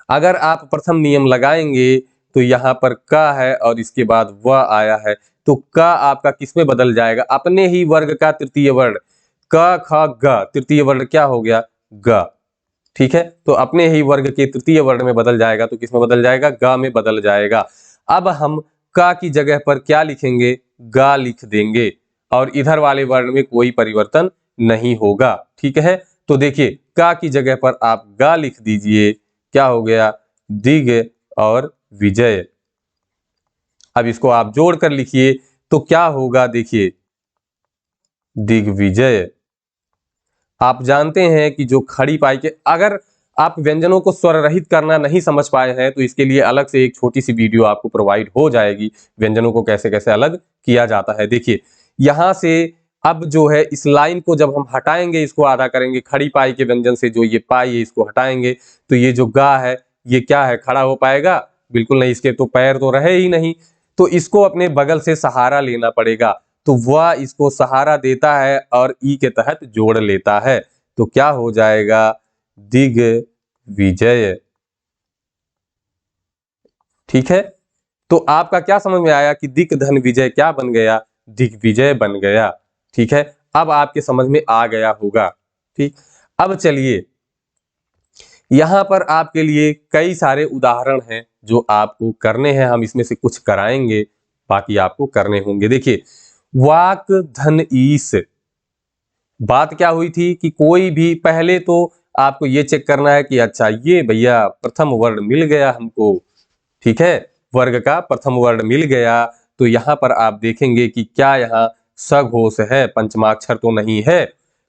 अगर आप प्रथम नियम लगाएंगे तो यहाँ पर क है और इसके बाद व आया है, तो क आपका किसमें बदल जाएगा, अपने ही वर्ग का तृतीय वर्ण, क ख ग, तृतीय वर्ण क्या हो गया, ग। ठीक है, तो अपने ही वर्ग के तृतीय वर्ण में बदल जाएगा, तो किसमें बदल जाएगा, ग में बदल जाएगा। अब हम क की जगह पर क्या लिखेंगे, ग लिख देंगे और इधर वाले वर्ण में कोई परिवर्तन नहीं होगा। ठीक है, तो देखिए क की जगह पर आप ग लिख दीजिए, क्या हो गया, दिग और विजय। अब इसको आप जोड़ कर लिखिए तो क्या होगा, देखिए दिग्विजय। आप जानते हैं कि जो खड़ी पाई के, अगर आप व्यंजनों को स्वर रहित करना नहीं समझ पाए हैं तो इसके लिए अलग से एक छोटी सी वीडियो आपको प्रोवाइड हो जाएगी, व्यंजनों को कैसे कैसे अलग किया जाता है। देखिए यहां से अब जो है इस लाइन को जब हम हटाएंगे, इसको आधा करेंगे, खड़ी पाई के व्यंजन से जो ये पाई है इसको हटाएंगे, तो ये जो गा है ये क्या है, खड़ा हो पाएगा, बिल्कुल नहीं, इसके तो पैर तो रहे ही नहीं, तो इसको अपने बगल से सहारा लेना पड़ेगा। तो वह इसको सहारा देता है और ई के तहत जोड़ लेता है, तो क्या हो जाएगा, दिग्विजय। ठीक है, तो आपका क्या समझ में आया कि दिक धन विजय क्या बन गया, दिग्विजय बन गया। ठीक है, अब आपके समझ में आ गया होगा। ठीक, अब चलिए यहां पर आपके लिए कई सारे उदाहरण हैं जो आपको करने हैं, हम इसमें से कुछ कराएंगे, बाकी आपको करने होंगे। देखिए वाक धन ईस, बात क्या हुई थी कि कोई भी, पहले तो आपको ये चेक करना है कि अच्छा ये भैया प्रथम वर्ण मिल गया हमको, ठीक है, वर्ग का प्रथम वर्ण मिल गया, तो यहाँ पर आप देखेंगे कि क्या यहाँ सघोष है, पंचमाक्षर तो नहीं है,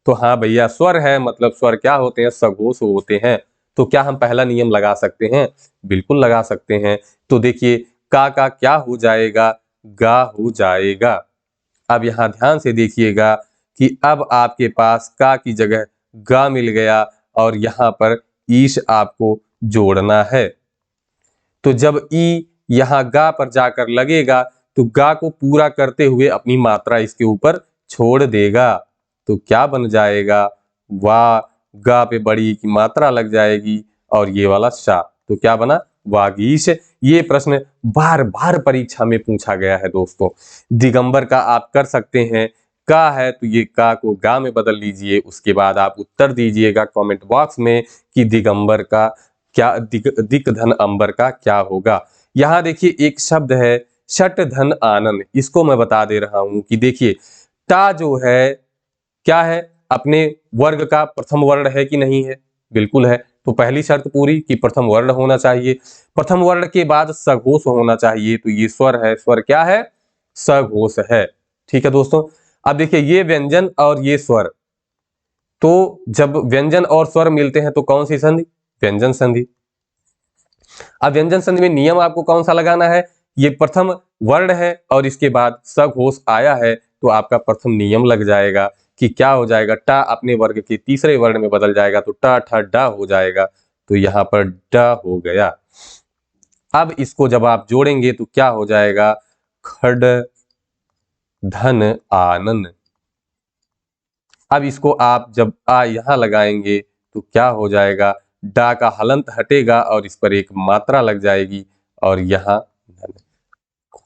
तो हाँ भैया स्वर है, मतलब स्वर क्या होते हैं, सघोष होते हैं। तो क्या हम पहला नियम लगा सकते हैं, बिल्कुल लगा सकते हैं। तो देखिए का क्या हो जाएगा, गा हो जाएगा। अब यहाँ ध्यान से देखिएगा कि अब आपके पास का की जगह गा मिल गया और यहाँ पर ईश आपको जोड़ना है। तो जब ई यहाँ गा पर जाकर लगेगा तो गा को पूरा करते हुए अपनी मात्रा इसके ऊपर छोड़ देगा, तो क्या बन जाएगा, वा, गा पे बड़ी की मात्रा लग जाएगी और ये वाला शा, तो क्या बना, वागीश। ये प्रश्न बार बार परीक्षा में पूछा गया है दोस्तों। दिगंबर का आप कर सकते हैं, का है तो ये का को गा में बदल लीजिए। उसके बाद आप उत्तर दीजिएगा कमेंट बॉक्स में कि दिगंबर का क्या दिक धन अंबर का क्या होगा। यहाँ देखिए एक शब्द है शट धन आनंद, इसको मैं बता दे रहा हूं कि देखिए टा जो है क्या है, अपने वर्ग का प्रथम वर्ण है कि नहीं है, बिल्कुल है। तो पहली शर्त पूरी कि प्रथम वर्ण होना चाहिए, प्रथम वर्ण के बाद सघोष होना चाहिए, तो ये स्वर है, स्वर क्या है, सघोष है। ठीक है दोस्तों, अब देखिए ये व्यंजन और ये स्वर, तो जब व्यंजन और स्वर मिलते हैं तो कौन सी संधि, व्यंजन संधि। अब व्यंजन संधि में नियम आपको कौन सा लगाना है, ये प्रथम वर्ण है और इसके बाद सघोष आया है, तो आपका प्रथम नियम लग जाएगा कि क्या हो जाएगा, टा अपने वर्ग के तीसरे वर्ण में बदल जाएगा, तो टा ठा डा हो जाएगा, तो यहाँ पर डा हो गया। अब इसको जब आप जोड़ेंगे तो क्या हो जाएगा, खड धन आनंद। अब इसको आप जब आ यहां लगाएंगे तो क्या हो जाएगा, डा का हलंत हटेगा और इस पर एक मात्रा लग जाएगी और यहाँ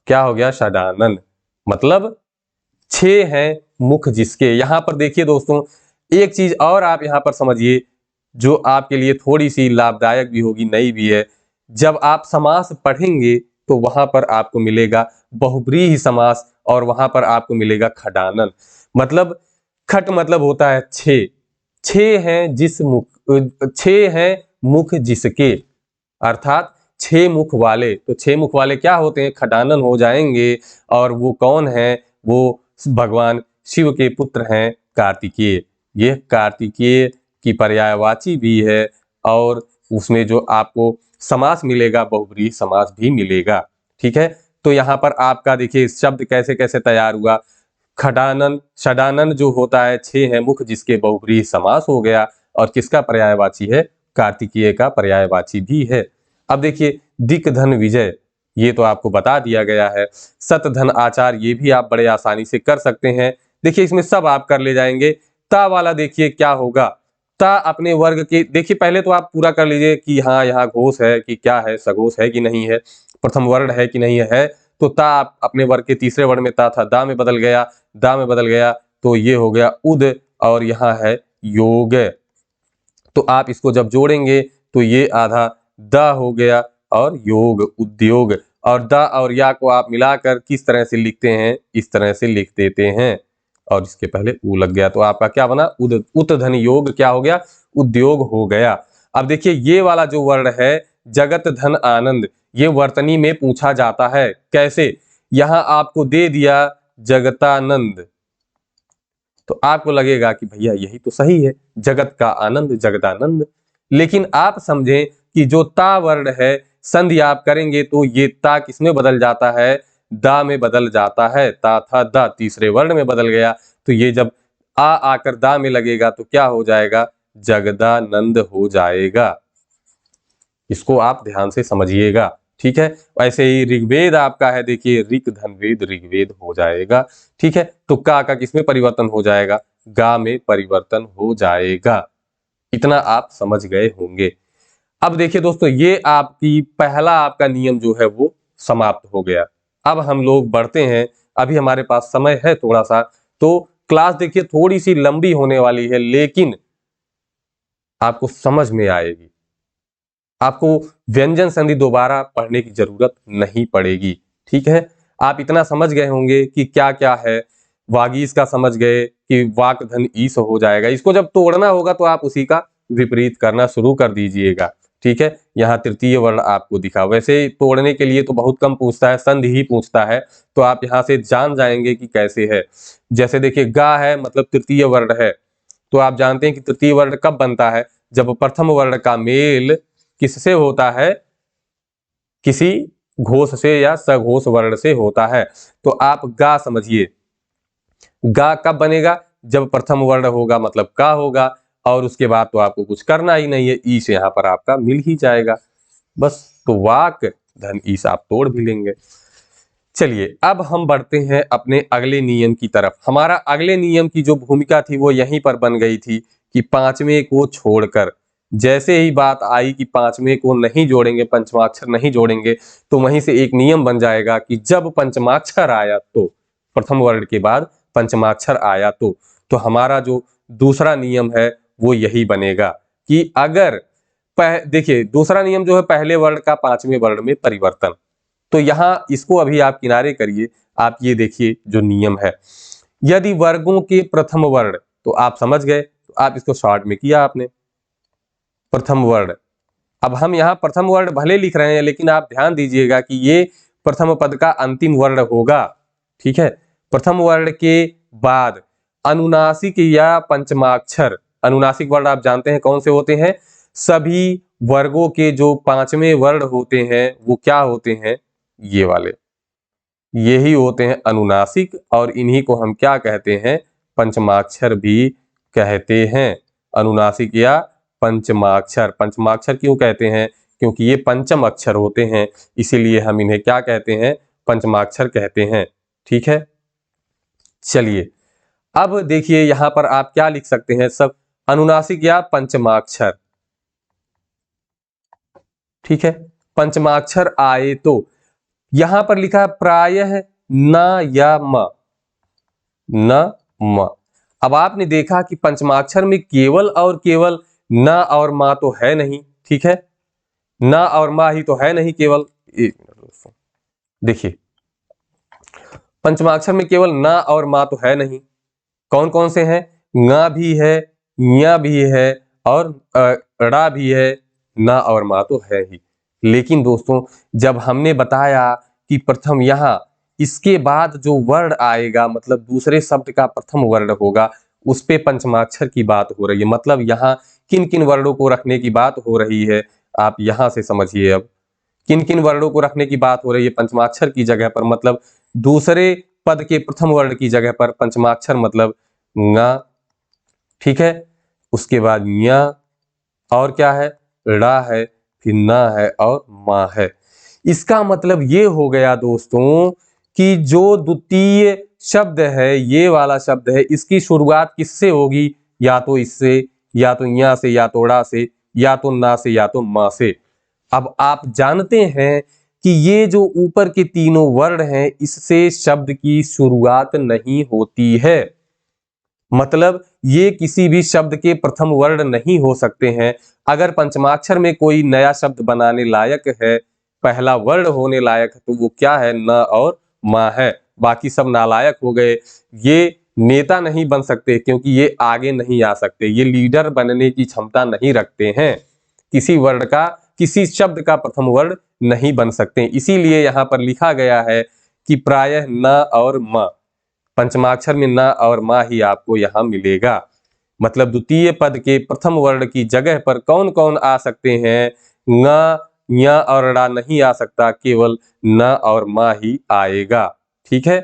क्या हो गया, षडानन। मतलब 6 हैं मुख जिसके। यहां पर देखिए दोस्तों एक चीज और आप यहां पर समझिए जो आपके लिए थोड़ी सी लाभदायक भी होगी, नई भी है। जब आप समास पढ़ेंगे तो वहां पर आपको मिलेगा बहुब्रीहि समास और वहां पर आपको मिलेगा खडानन। मतलब खट मतलब होता है 6, 6 हैं जिस मुख, 6 हैं मुख जिसके, अर्थात 6 मुख वाले। तो 6 मुख वाले क्या होते हैं, खडानन हो जाएंगे। और वो कौन है, वो भगवान शिव के पुत्र हैं कार्तिकेय। ये कार्तिकेय की पर्यायवाची भी है और उसमें जो आपको समास मिलेगा बहुब्रीहि समास भी मिलेगा। ठीक है, तो यहाँ पर आपका देखिए शब्द कैसे कैसे तैयार हुआ, खडानन षडानन जो होता है 6 है मुख जिसके बहुब्रीहि समास हो गया और किसका पर्यायवाची है, कार्तिकेय का पर्यायवाची भी है। अब देखिए दिक धन विजय, ये तो आपको बता दिया गया है। सत धन आचार, ये भी आप बड़े आसानी से कर सकते हैं। देखिए इसमें सब आप कर ले जाएंगे। ता वाला देखिए क्या होगा, ता अपने वर्ग के, देखिए पहले तो आप पूरा कर लीजिए कि हाँ यहाँ घोष है कि क्या है, सघोष है कि नहीं है, प्रथम वर्ण है कि नहीं है। तो ता आप अपने वर्ग के तीसरे वर्ण में ता था, दा में बदल गया, दा में बदल गया, तो ये हो गया उद और यहाँ है योग। तो आप इसको जब जोड़ेंगे तो ये आधा दा हो गया और योग उद्योग, और दा और या को आप मिलाकर किस तरह से लिखते हैं, इस तरह से लिख देते हैं और इसके पहले उ लग गया, तो आपका क्या बना, उद उत धन योग क्या हो गया, उद्योग हो गया। अब देखिए ये वाला जो वर्ण है जगत धन आनंद, ये वर्तनी में पूछा जाता है। कैसे, यहां आपको दे दिया जगतानंद, तो आपको लगेगा कि भैया यही तो सही है, जगत का आनंद जगदानंद। लेकिन आप समझें कि जो ता वर्ण है संधि आप करेंगे तो ये ता किसमें बदल जाता है, दा में बदल जाता है। ता था दा तीसरे वर्ण में बदल गया, तो ये जब आ आकर दा में लगेगा तो क्या हो जाएगा, जगदानंद हो जाएगा। इसको आप ध्यान से समझिएगा। ठीक है, वैसे ही ऋग्वेद आपका है, देखिए ऋक धनवेद ऋग्वेद हो जाएगा। ठीक है, तो का किसमें परिवर्तन हो जाएगा, गा में परिवर्तन हो जाएगा। इतना आप समझ गए होंगे। अब देखिए दोस्तों ये आपकी पहला आपका नियम जो है वो समाप्त हो गया। अब हम लोग बढ़ते हैं, अभी हमारे पास समय है थोड़ा सा, तो क्लास देखिए थोड़ी सी लंबी होने वाली है लेकिन आपको समझ में आएगी। आपको व्यंजन संधि दोबारा पढ़ने की जरूरत नहीं पड़ेगी। ठीक है, आप इतना समझ गए होंगे कि क्या क्या है, वागीश का समझ गए कि वाक धन ईस हो जाएगा। इसको जब तोड़ना होगा तो आप उसी का विपरीत करना शुरू कर दीजिएगा। ठीक है, यहाँ तृतीय वर्ण आपको दिखा, वैसे तोड़ने के लिए तो बहुत कम पूछता है, संधि ही पूछता है, तो आप यहाँ से जान जाएंगे कि कैसे है। जैसे देखिए गा है मतलब तृतीय वर्ण है, तो आप जानते हैं कि तृतीय वर्ण कब बनता है, जब प्रथम वर्ण का मेल किससे होता है, किसी घोष से या सघोष वर्ण से होता है। तो आप गा समझिए, गा कब बनेगा, जब प्रथम वर्ण होगा मतलब का होगा, और उसके बाद तो आपको कुछ करना ही नहीं है, ई से यहाँ पर आपका मिल ही जाएगा बस। तो वाक धन ईस आप तोड़ भी लेंगे। चलिए अब हम बढ़ते हैं अपने अगले नियम की तरफ। हमारा अगले नियम की जो भूमिका थी वो यहीं पर बन गई थी कि पांचवें को छोड़कर, जैसे ही बात आई कि पांचवें को नहीं जोड़ेंगे, पंचमाक्षर नहीं जोड़ेंगे, तो वहीं से एक नियम बन जाएगा कि जब पंचमाक्षर आया तो प्रथम वर्ण के बाद पंचमाक्षर आया तो हमारा जो दूसरा नियम है वो यही बनेगा कि अगर देखिए दूसरा नियम जो है पहले वर्ण का पांचवें वर्ण में परिवर्तन। तो यहां इसको अभी आप किनारे करिए, आप ये देखिए जो नियम है, यदि वर्गों के प्रथम वर्ण, तो आप समझ गए, तो आप इसको शॉर्ट में किया आपने, प्रथम वर्ण। अब हम यहाँ प्रथम वर्ण भले लिख रहे हैं लेकिन आप ध्यान दीजिएगा कि ये प्रथम पद का अंतिम वर्ण होगा, ठीक है। प्रथम वर्ण के बाद अनुनासिक या पंचमाक्षर, अनुनासिक वर्ण आप जानते हैं कौन से होते हैं, सभी वर्गों के जो पांचवें वर्ण होते हैं वो क्या होते हैं, ये वाले, यही होते हैं अनुनासिक, और इन्हीं को हम क्या कहते हैं, पंचमाक्षर भी कहते हैं। अनुनासिक या पंचमाक्षर, पंचमाक्षर क्यों कहते हैं, क्योंकि ये पंचम अक्षर होते हैं, इसीलिए हम इन्हें क्या कहते हैं, पंचमाक्षर कहते हैं, ठीक है। चलिए अब देखिए यहां पर आप क्या लिख सकते हैं, सब अनुनासिक या पंचमाक्षर, ठीक है। पंचमाक्षर आए तो यहां पर लिखा है प्रायः न या म, न म। अब आपने देखा कि पंचमाक्षर में केवल और केवल न और मा तो है नहीं, ठीक है, न और मा ही तो है नहीं केवल। एक मिनट दोस्तों, देखिए पंचमाक्षर में केवल न और मा तो है नहीं, कौन कौन से हैं, ङ भी है, ञ भी है और ड़ा भी है, न और मा तो है ही। लेकिन दोस्तों जब हमने बताया कि प्रथम यहाँ इसके बाद जो वर्ण आएगा, मतलब दूसरे शब्द का प्रथम वर्ण होगा, उस पे पंचमाक्षर की बात हो रही है, मतलब यहाँ किन किन वर्णों को रखने की बात हो रही है, आप यहां से समझिए। अब किन किन वर्णों को रखने की बात हो रही है पंचमाक्षर की जगह पर, मतलब दूसरे पद के प्रथम वर्ण की जगह पर पंचमाक्षर, मतलब ङ, ठीक है, उसके बाद ञ, और क्या है, ड़ा है, फिर न है और मा है। इसका मतलब ये हो गया दोस्तों कि जो द्वितीय शब्द है, ये वाला शब्द है, इसकी शुरुआत किससे होगी, या तो इससे, या तो ञ से, या तो ड़ा से, या तो न से, या तो मा से। अब आप जानते हैं कि ये जो ऊपर के तीनों वर्ण हैं, इससे शब्द की शुरुआत नहीं होती है, मतलब ये किसी भी शब्द के प्रथम वर्ण नहीं हो सकते हैं। अगर पंचमाक्षर में कोई नया शब्द बनाने लायक है, पहला वर्ण होने लायक है, तो वो क्या है, न और मा है, बाकी सब नालायक हो गए। ये नेता नहीं बन सकते क्योंकि ये आगे नहीं आ सकते, ये लीडर बनने की क्षमता नहीं रखते हैं, किसी वर्ण का, किसी शब्द का प्रथम वर्ण नहीं बन सकते। इसीलिए यहाँ पर लिखा गया है कि प्रायः न और म, पंचमाक्षर में न और मा ही आपको यहाँ मिलेगा, मतलब द्वितीय पद के प्रथम वर्ण की जगह पर कौन कौन आ सकते हैं, ङ, ञ और ड़ा नहीं आ सकता, केवल न और मा ही आएगा, ठीक है।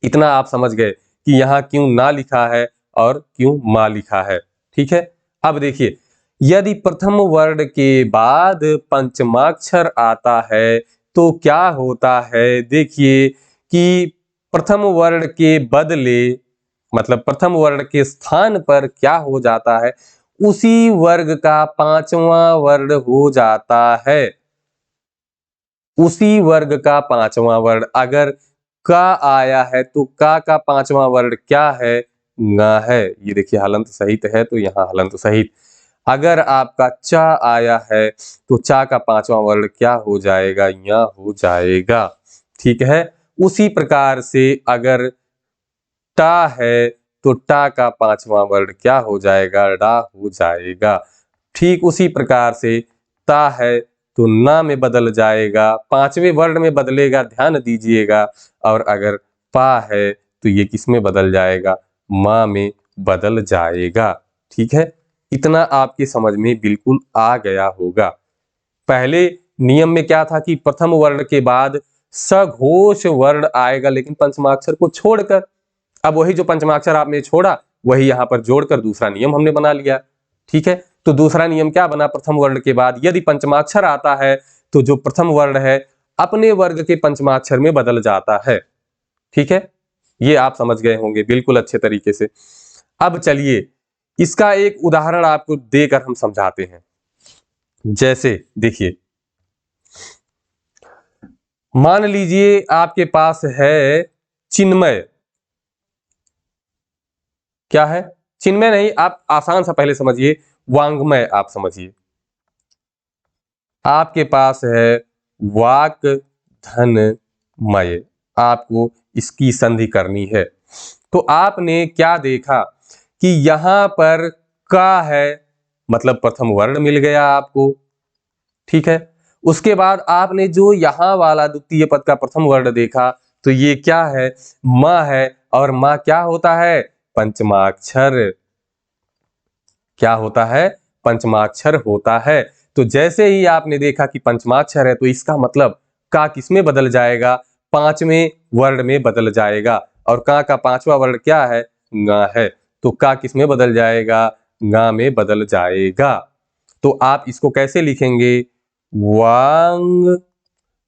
इतना आप समझ गए कि यहाँ क्यों ना लिखा है और क्यों मा लिखा है, ठीक है। अब देखिए यदि प्रथम वर्ण के बाद पंचमाक्षर आता है तो क्या होता है, देखिए कि प्रथम वर्ण के बदले, मतलब प्रथम वर्ण के स्थान पर क्या हो जाता है, उसी वर्ग का पांचवा वर्ण हो जाता है, उसी वर्ग का पांचवा वर्ण। अगर का आया है तो का पांचवा वर्ण क्या है, ङ है, ये देखिए हलंत सहित है तो यहाँ हलंत सहित। अगर आपका चा आया है तो चा का पांचवा वर्ण क्या हो जाएगा, य हो जाएगा, ठीक है। उसी प्रकार से अगर टा है तो टा का पांचवा वर्ण क्या हो जाएगा, डा हो जाएगा। ठीक उसी प्रकार से ता है तो ना में बदल जाएगा, पांचवें वर्ण में बदलेगा, ध्यान दीजिएगा। और अगर पा है तो ये किस में बदल जाएगा, मा में बदल जाएगा, ठीक है। इतना आपके समझ में बिल्कुल आ गया होगा। पहले नियम में क्या था कि प्रथम वर्ण के बाद सघोष वर्ण आएगा, लेकिन पंचमाक्षर को छोड़कर। अब वही जो पंचमाक्षर आपने छोड़ा वही यहाँ पर जोड़कर दूसरा नियम हमने बना लिया, ठीक है। तो दूसरा नियम क्या बना, प्रथम वर्ण के बाद यदि पंचमाक्षर आता है तो जो प्रथम वर्ण है अपने वर्ग के पंचमाक्षर में बदल जाता है, ठीक है। ये आप समझ गए होंगे बिल्कुल अच्छे तरीके से। अब चलिए इसका एक उदाहरण आपको देकर हम समझाते हैं। जैसे देखिए, मान लीजिए आपके पास है चिन्मय, क्या है, चिन्मय नहीं, आप आसान सा पहले समझिए, वांग्मय आप समझिए। आपके पास है वाक धन मय, आपको इसकी संधि करनी है। तो आपने क्या देखा कि यहां पर का है, मतलब प्रथम वर्ण मिल गया आपको, ठीक है। उसके बाद आपने जो यहां वाला द्वितीय पद का प्रथम वर्ण देखा, तो ये क्या है, म है, और म क्या होता है, पंचमाक्षर। क्या होता है, पंचमाक्षर होता है। तो जैसे ही आपने देखा कि पंचमाक्षर है, तो इसका मतलब का किसमें बदल जाएगा, पांचवें वर्ण में बदल जाएगा। और का पांचवा वर्ण क्या है, ङ है। तो का किसमें बदल जाएगा, ङ में बदल जाएगा। तो आप इसको कैसे लिखेंगे, वांग,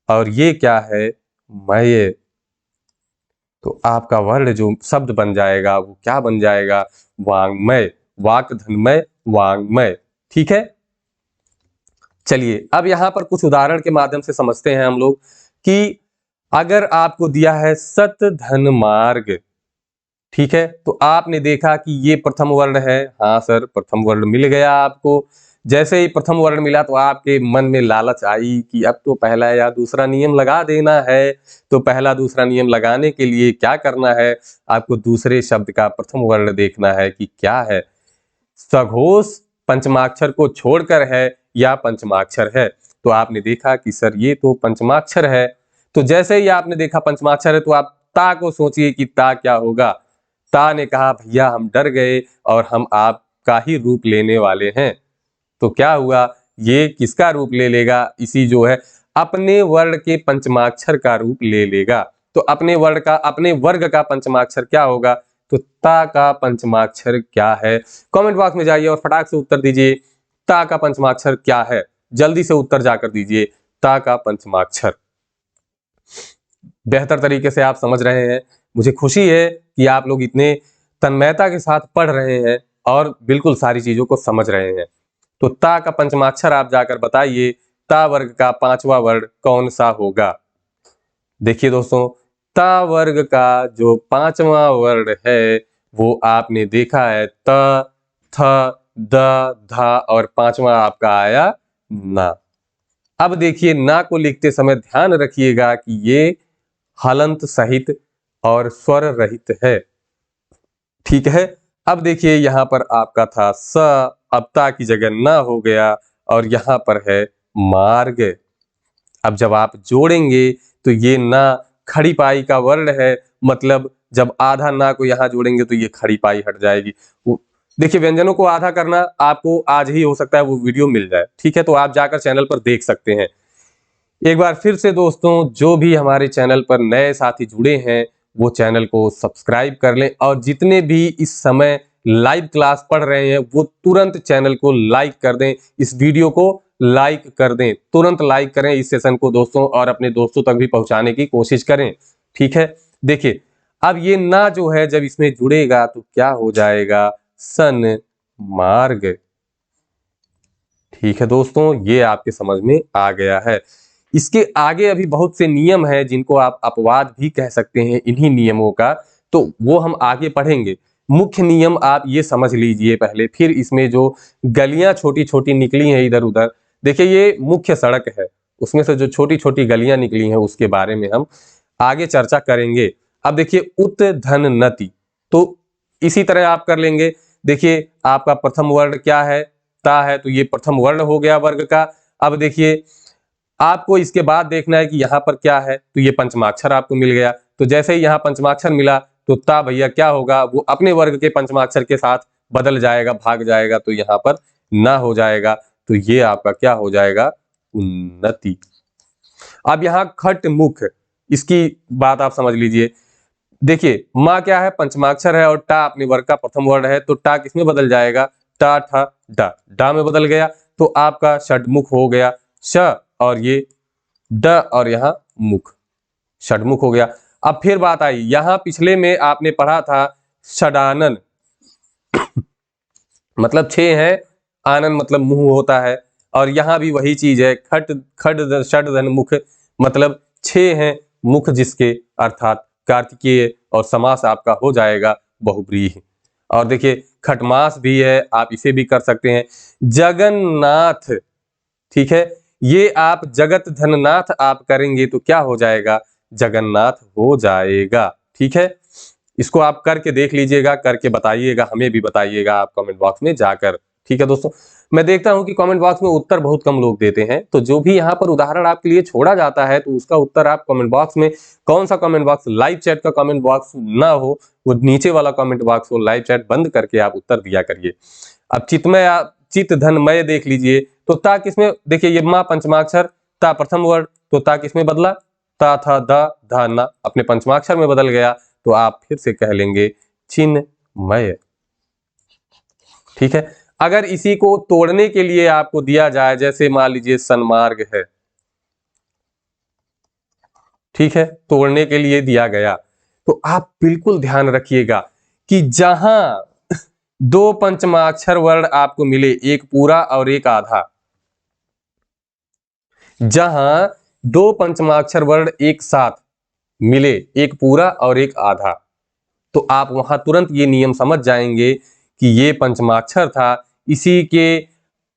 और ये क्या है, मय। तो आपका वर्ण जो शब्द बन जाएगा वो क्या बन जाएगा, वांग्मय, वाक धनमय वांग्मय, ठीक है। चलिए अब यहां पर कुछ उदाहरण के माध्यम से समझते हैं हम लोग कि अगर आपको दिया है सत धन मार्ग, ठीक है, तो आपने देखा कि ये प्रथम वर्ण है, हाँ सर प्रथम वर्ण मिल गया आपको। जैसे ही प्रथम वर्ण मिला तो आपके मन में लालच आई कि अब तो पहला या दूसरा नियम लगा देना है। तो पहला दूसरा नियम लगाने के लिए क्या करना है, आपको दूसरे शब्द का प्रथम वर्ण देखना है कि क्या है, सघोष पंचमाक्षर को छोड़कर है या पंचमाक्षर है। तो आपने देखा कि सर ये तो पंचमाक्षर है। तो जैसे ही आपने देखा पंचमाक्षर है, तो आप ता को सोचिए कि ता क्या होगा। ता ने कहा भैया हम डर गए और हम आपका ही रूप लेने वाले हैं। तो क्या हुआ, ये किसका रूप ले लेगा, इसी जो है अपने वर्ण के पंचमाक्षर का रूप ले लेगा। तो अपने वर्ण का, अपने वर्ग का पंचमाक्षर क्या होगा, तो ता का पंचमाक्षर क्या है। कमेंट बॉक्स में जाइए और फटाक से उत्तर दीजिए, ता का पंचमाक्षर क्या है, जल्दी से उत्तर जाकर दीजिए, ता का पंचमाक्षर। बेहतर तरीके से आप समझ रहे हैं, मुझे खुशी है कि आप लोग इतने तन्मयता के साथ पढ़ रहे हैं और बिल्कुल सारी चीजों को समझ रहे हैं। तो ता का पंचमाक्षर आप जाकर बताइए, ता वर्ग का पांचवा वर्ण कौन सा होगा। देखिए दोस्तों, ता वर्ग का जो पांचवा वर्ण है वो आपने देखा है त, थ, द, ध, और पांचवा आपका आया ना। अब देखिए ना को लिखते समय ध्यान रखिएगा कि ये हलंत सहित और स्वर रहित है, ठीक है। अब देखिए यहाँ पर आपका था स, अब ता की जगह ना हो गया और यहाँ पर है मार्ग। अब जब आप जोड़ेंगे तो ये ना खड़ी पाई का वर्ण है, मतलब जब आधा ना को यहाँ जोड़ेंगे तो ये खड़ी पाई हट जाएगी। देखिए व्यंजनों को आधा करना आपको आज ही हो सकता है वो वीडियो मिल जाए, ठीक है, तो आप जाकर चैनल पर देख सकते हैं। एक बार फिर से दोस्तों, जो भी हमारे चैनल पर नए साथी जुड़े हैं वो चैनल को सब्सक्राइब कर लें, और जितने भी इस समय लाइव क्लास पढ़ रहे हैं वो तुरंत चैनल को लाइक कर दें, इस वीडियो को लाइक कर दें, तुरंत लाइक करें इस सेशन को दोस्तों, और अपने दोस्तों तक भी पहुंचाने की कोशिश करें, ठीक है। देखिए अब ये ना जो है जब इसमें जुड़ेगा तो क्या हो जाएगा, सन मार्ग, ठीक है दोस्तों, ये आपके समझ में आ गया है। इसके आगे अभी बहुत से नियम हैं जिनको आप अपवाद भी कह सकते हैं इन्हीं नियमों का, तो वो हम आगे पढ़ेंगे। मुख्य नियम आप ये समझ लीजिए पहले, फिर इसमें जो गलियां छोटी छोटी निकली हैं इधर उधर, देखिए ये मुख्य सड़क है, उसमें से जो छोटी छोटी गलियां निकली हैं उसके बारे में हम आगे चर्चा करेंगे। अब देखिए उत धन नति, तो इसी तरह आप कर लेंगे। देखिए आपका प्रथम वर्ण क्या है, ता है, तो ये प्रथम वर्ण हो गया वर्ग का। अब देखिए आपको इसके बाद देखना है कि यहाँ पर क्या है, तो ये पंचमाक्षर आपको मिल गया। तो जैसे ही यहाँ पंचमाक्षर मिला तो ता भैया क्या होगा, वो अपने वर्ग के पंचमाक्षर के साथ बदल जाएगा, भाग जाएगा, तो यहाँ पर ना हो जाएगा। तो ये आपका क्या हो जाएगा, उन्नति। अब यहाँ खट मुख, इसकी बात आप समझ लीजिए। देखिए माँ क्या है, पंचमाक्षर है, और टा अपने वर्ग का प्रथम वर्ण है, तो टा किसमें बदल जाएगा, टा ठा डा, डा में बदल गया। तो आपका षडमुख हो गया, श और ये ड और यहाँ मुख, षडमुख हो गया। अब फिर बात आई, यहाँ पिछले में आपने पढ़ा था षडानन, मतलब छह है, आनन मतलब मुंह होता है, और यहाँ भी वही चीज है, खट खड षड धन मुख, मतलब छह हैं मुख जिसके, अर्थात कार्तिकेय, और समास आपका हो जाएगा बहुव्रीहि। और देखिए खटमास भी है, आप इसे भी कर सकते हैं। जगन्नाथ, ठीक है, ये आप जगत धननाथ आप करेंगे तो क्या हो जाएगा, जगन्नाथ हो जाएगा। ठीक है, इसको आप करके देख लीजिएगा, करके बताइएगा, हमें भी बताइएगा आप कमेंट बॉक्स में जाकर। ठीक है दोस्तों, मैं देखता हूं कि कमेंट बॉक्स में उत्तर बहुत कम लोग देते हैं, तो जो भी यहाँ पर उदाहरण आपके लिए छोड़ा जाता है तो उसका उत्तर आप कमेंट बॉक्स में, कौन सा कमेंट बॉक्स, लाइव चैट का कमेंट बॉक्स ना हो, वो नीचे वाला कमेंट बॉक्स हो, लाइव चैट बंद करके आप उत्तर दिया करिए। अब चितमय, चित धनमय देख लीजिए, तो ता किसमें, देखिए ये माँ पंचमाक्षर, ता प्रथम वर्ण, तो ता किसमें बदला, ता था दा धा ना, अपने पंचमाक्षर में बदल गया, तो आप फिर से कह लेंगे चिन्मय। ठीक है, अगर इसी को तोड़ने के लिए आपको दिया जाए, जैसे मान लीजिए सन्मार्ग है, ठीक है, तोड़ने के लिए दिया गया, तो आप बिल्कुल ध्यान रखिएगा कि जहां दो पंचमाक्षर वर्ण आपको मिले, एक पूरा और एक आधा, जहां दो पंचमाक्षर वर्ण एक साथ मिले, एक पूरा और एक आधा, तो आप वहां तुरंत ये नियम समझ जाएंगे कि ये पंचमाक्षर था, इसी के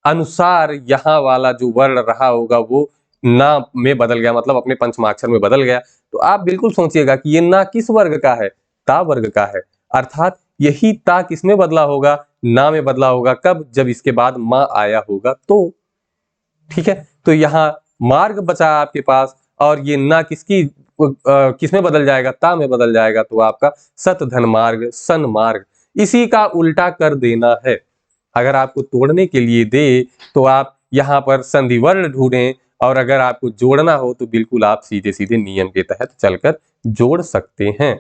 अनुसार यहाँ वाला जो वर्ण रहा होगा वो ना में बदल गया, मतलब अपने पंचमाक्षर में बदल गया। तो आप बिल्कुल सोचिएगा कि ये ना किस वर्ग का है, ता वर्ग का है, अर्थात यही ता किसमें बदला होगा, ना में बदला होगा। कब, जब इसके बाद माँ आया होगा तो। ठीक है, तो यहाँ मार्ग बचा आपके पास, और ये ना किसकी किसमें बदल जाएगा, ता में बदल जाएगा, तो आपका सत धन मार्ग, सन मार्ग, इसी का उल्टा कर देना है। अगर आपको तोड़ने के लिए दे तो आप यहाँ पर संधि वर्ण ढूंढें, और अगर आपको जोड़ना हो तो बिल्कुल आप सीधे सीधे नियम के तहत चलकर जोड़ सकते हैं।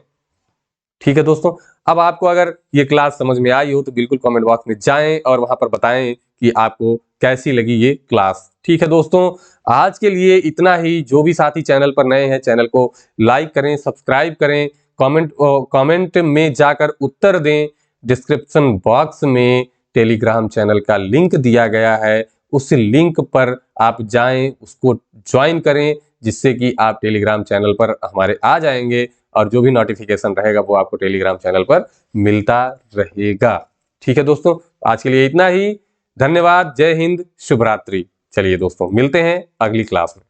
ठीक है दोस्तों, अब आपको अगर ये क्लास समझ में आई हो तो बिल्कुल कमेंट बॉक्स में जाएं और वहां पर बताएं कि आपको कैसी लगी ये क्लास। ठीक है दोस्तों, आज के लिए इतना ही। जो भी साथी चैनल पर नए हैं, चैनल को लाइक करें, सब्सक्राइब करें, कमेंट में जाकर उत्तर दें। डिस्क्रिप्शन बॉक्स में टेलीग्राम चैनल का लिंक दिया गया है, उस लिंक पर आप जाएं, उसको ज्वाइन करें, जिससे कि आप टेलीग्राम चैनल पर हमारे आ जाएंगे, और जो भी नोटिफिकेशन रहेगा वो आपको टेलीग्राम चैनल पर मिलता रहेगा। ठीक है दोस्तों, आज के लिए इतना ही। धन्यवाद, जय हिंद, शुभ रात्रि। चलिए दोस्तों, मिलते हैं अगली क्लास में।